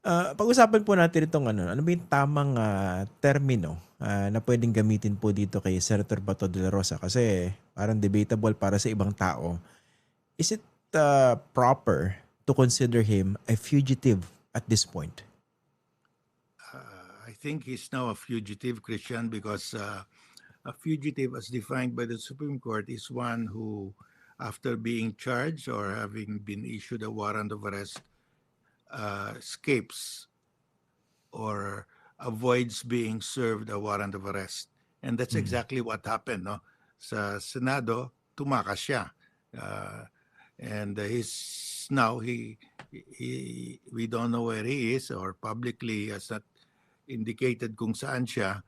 Pag-usapan po natin itong ano ba yung tamang termino na pwedeng gamitin po dito kay Senator Bato de la Rosa kasi parang debatable para sa ibang tao. Is it proper to consider him a fugitive at this point? I think he's now a fugitive, Christian, because a fugitive, as defined by the Supreme Court, is one who, after being charged or having been issued a warrant of arrest, escapes or avoids being served a warrant of arrest. And that's Mm. exactly what happened. No? Sa Senado, tumakas siya. And he's now, we don't know where he is, or publicly has not indicated kung saan siya.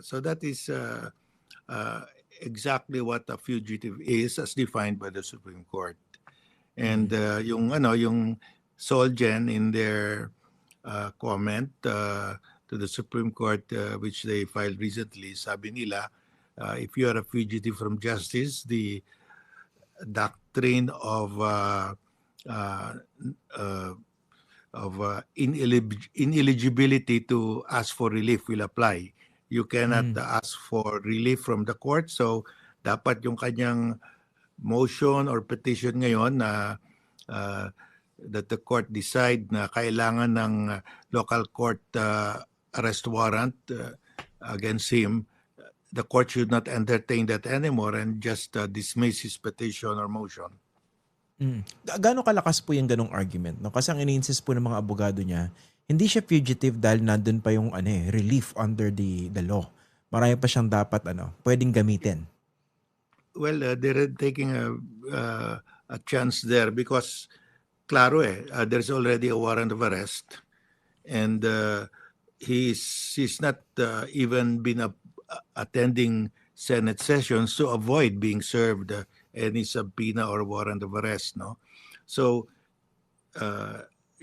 So that is uh, exactly what a fugitive is as defined by the Supreme Court. And Mm. yung Solgen in their comment to the Supreme Court, which they filed recently, sabi nila, if you are a fugitive from justice, the doctrine of uh, uh, ineligibility to ask for relief will apply. You cannot Mm. ask for relief from the court, so dapat yung kanyang motion or petition ngayon na uh, that the court decide na kailangan ng local court arrest warrant against him, the court should not entertain that anymore and just dismiss his petition or motion. Mm. Gaano kalakas po yung ganong argument? No? Kasi ang ini-insist po ng mga abogado niya, hindi siya fugitive dahil nandun pa yung relief under the law. Marami pa siyang dapat pwedeng gamitin. Well, they're taking a chance there because, klaro there's already a warrant of arrest, and he's not even been attending Senate sessions to avoid being served any subpoena or warrant of arrest, no? So,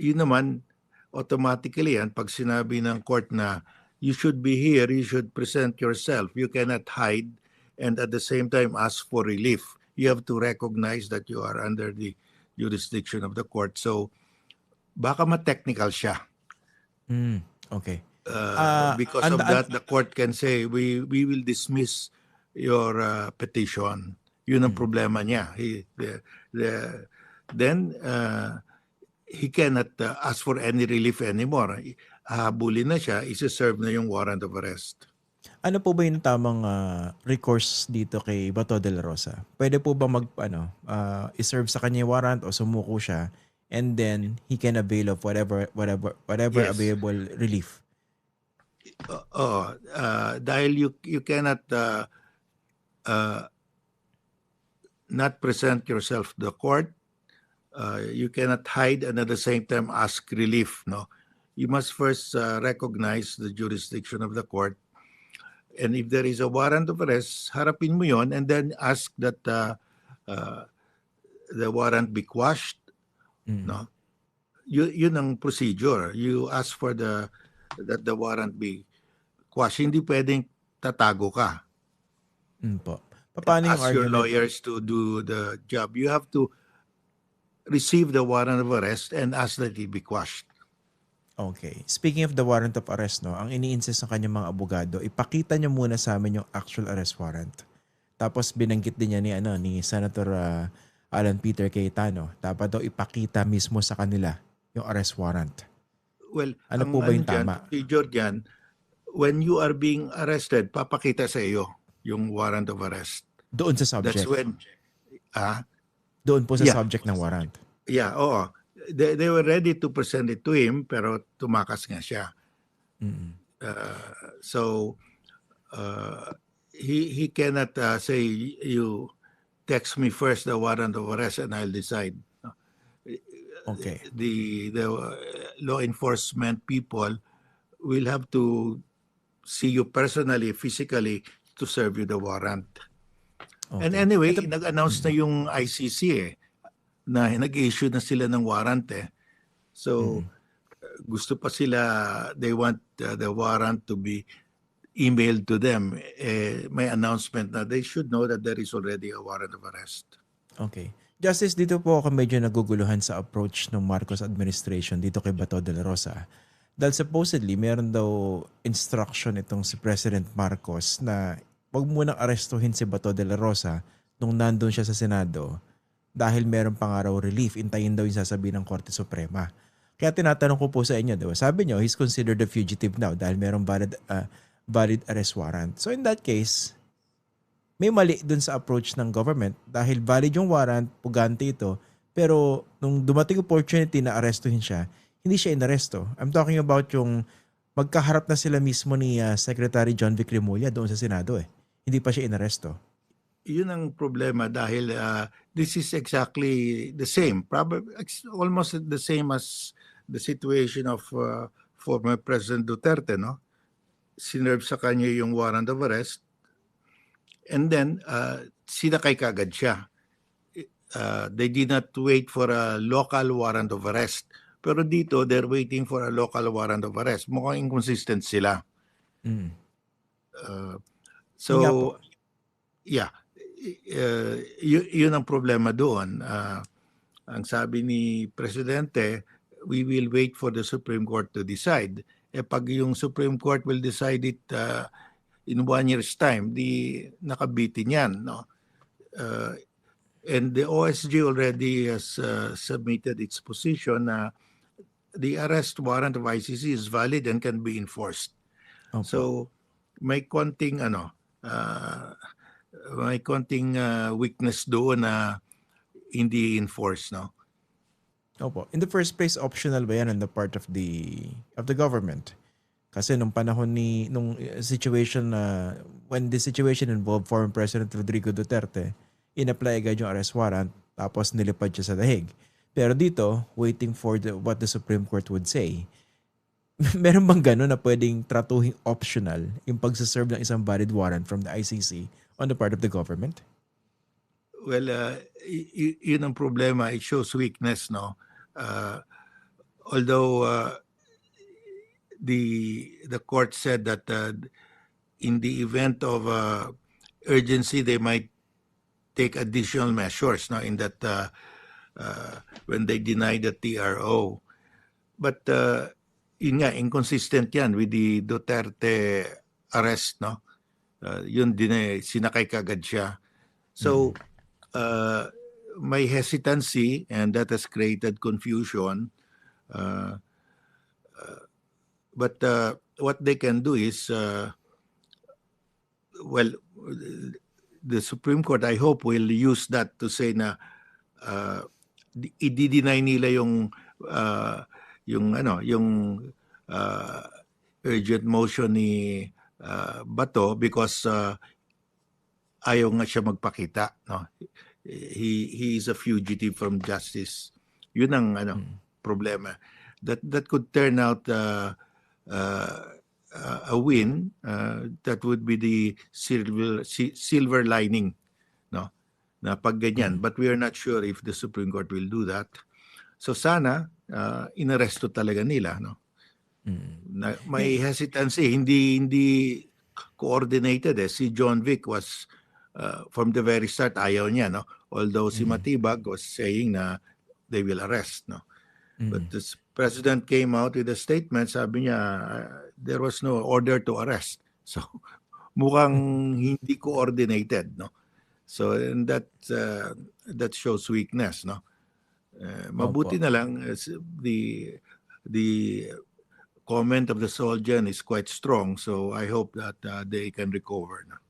yun naman, automatically yan, pag sinabi ng court na you should be here, you should present yourself, you cannot hide, and at the same time ask for relief. You have to recognize that you are under the jurisdiction of the court. So, baka ma-technical siya. Mm. Okay. Because of that, the court can say, we will dismiss your petition. Yun ang problema niya. Then, he cannot ask for any relief anymore. Habulin na siya, isa-serve na yung warrant of arrest. Ano po ba yung tamang recourse dito kay Bato de la Rosa? Pwede po ba i-serve sa kanya yung warrant o sumuko siya and then he can avail of whatever Yes. available relief? Dahil you cannot not present yourself to the court, you cannot hide and at the same time ask relief, no? You must first recognize the jurisdiction of the court. And if there is a warrant of arrest, harapin mo yon and then ask that the warrant be quashed, no? Yun ang procedure. You ask for that the warrant be quashed. Hindi pwedeng tatago ka. Po. Paano yung Ask your argument? lawyers to do the job. You have to receive the warrant of arrest and ask that it be quashed. Okay. Speaking of the warrant of arrest, no, ang ini-insist ng kanyang mga abogado, ipakita niyo muna sa amin yung actual arrest warrant. Tapos binanggit din niya ni Senator Alan Peter Cayetano, dapat daw ipakita mismo sa kanila yung arrest warrant. Well, Ano po ba yung tama? Procedure dyan, when you are being arrested, papakita sa iyo yung warrant of arrest. Doon sa subject. That's when, Doon po sa Yeah. subject ng warrant. yeah, oo. They were ready to present it to him, pero tumakas nga siya. So, he cannot say, you text me first the warrant of arrest and I'll decide. Okay. The law enforcement people will have to see you personally, physically, to serve you the warrant. Okay. And anyway, nag-announce na yung ICC na nag-issue na sila ng warrant So, gusto pa sila, they want the warrant to be emailed to them. May announcement na they should know that there is already a warrant of arrest. Okay. Justice, dito po ako medyo naguguluhan sa approach ng Marcos administration dito kay Bato de la Rosa. Dahil supposedly, meron daw instruction itong si President Marcos na wag munang arestuhin si Bato de la Rosa nung nandun siya sa Senado dahil meron pang araw relief. Intayin daw yung sasabihin ng Korte Suprema. Kaya tinatanong ko po sa inyo, diba? Sabi niyo, he's considered a fugitive now dahil merong valid arrest warrant. So in that case, may mali dun sa approach ng government dahil valid yung warrant, pugante ito, pero nung dumating opportunity na arestuhin siya, hindi siya inaresto. I'm talking about yung magkaharap na sila mismo ni Secretary John Vic Remulla doon sa Senado eh. Hindi pa siya inaresto. Yun ang problema dahil this is exactly the same, probably almost the same as the situation of former President Duterte, no? Sinerve sa kanya yung warrant of arrest and then sinakay kagad siya. They did not wait for a local warrant of arrest. Pero dito, they're waiting for a local warrant of arrest. Mukhang inconsistent sila. Mm. So, Yun nga po. yeah, yun ang problema doon. Ang sabi ni Presidente, we will wait for the Supreme Court to decide. Pag yung Supreme Court will decide it in 1 year's time, di nakabitin yan. No? And the OSG already has submitted its position na the arrest warrant of ICC is valid and can be enforced. Opo. So may konting weakness doon na hindi enforced, no? Opo. In the first place, optional ba yan on the part of the government? Kasi nung panahon nung situation na when the situation involved former President Rodrigo Duterte, in-apply agad yung arrest warrant tapos nilipad siya sa dahig. Pero dito, waiting for what the Supreme Court would say. Meron bang gano'n na pwedeng tratuhing optional yung pagsaserve ng isang valid warrant from the ICC on the part of the government? Well, yun ang problema. It shows weakness, no? Although the court said that in the event of urgency, they might take additional measures, no? In that when they deny the TRO. But yun nga, inconsistent yan with the Duterte arrest, no? Yun din sinakay kagad siya. So, may hesitancy and that has created confusion. But what they can do is, well, the Supreme Court, I hope, will use that to say na i-deny nila yung urgent motion ni Bato because ayaw nga siya magpakita, no? He is a fugitive from justice. Yun ang problema. That could turn out a win. That would be the silver lining, no? Na pag ganyan. But we are not sure if the Supreme Court will do that. So sana inaresto talaga nila, no? May hesitancy, hindi coordinated Si John Vic was from the very start ayaw niya, no? Although si Matibag was saying na they will arrest, no? But the president came out with a statement, sabi niya there was no order to arrest. So mukhang hindi coordinated, no? So and that shows weakness, no? Mabuti na lang the comment of the Soljan is quite strong, so I hope that they can recover, no?